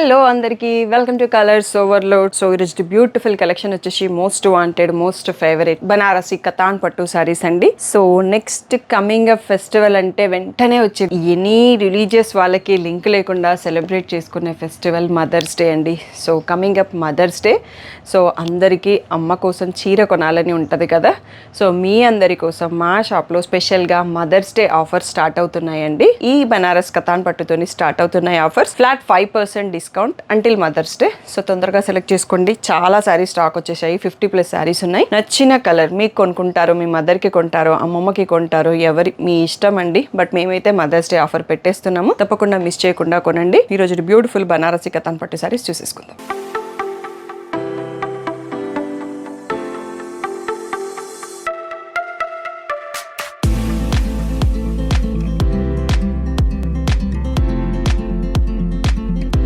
Hello అందరికీ welcome to colours overload. So ఈరోజు beautiful collection వచ్చేసి most wanted most favourite Banarasi katan పట్టు సారీస్ అండి. So next coming up festival అంటే వెంటనే వచ్చే ఎనీ రిలీజియస్ వాళ్ళకి లింక్ లేకుండా సెలబ్రేట్ చేసుకునే ఫెస్టివల్ మదర్స్ డే అండి. So coming up mother's day. So అందరికీ అమ్మ కోసం చీర కొనాలని ఉంటుంది కదా. సో మీ అందరి కోసం మా షాప్లో స్పెషల్గా మదర్స్ డే ఆఫర్స్ స్టార్ట్ అవుతున్నాయండి. ఈ బనారస్ కతాన్ పట్టుతోని స్టార్ట్ అవుతున్నాయి offers. Flat 5% discount until Mother's day. So తొందరగా సెలెక్ట్ చేసుకోండి. చాలా శారీ స్టాక్ వచ్చేసాయి. 50+ శారీస్ ఉన్నాయి. నచ్చిన కలర్ మీకు కొనుక్కుంటారో, మీ మదర్కి కొంటారో, అమ్మమ్మకి కొంటారో, ఎవరి మీ ఇష్టం అండి. బట్ మేమైతే మదర్స్ డే ఆఫర్ పెట్టేస్తున్నాము. తప్పకుండా మిస్ చేయకుండా కొనండి. ఈ రోజు బ్యూటిఫుల్ బనారసి కతాన్ పట్టు శారీస్ చూసేసుకుందాం.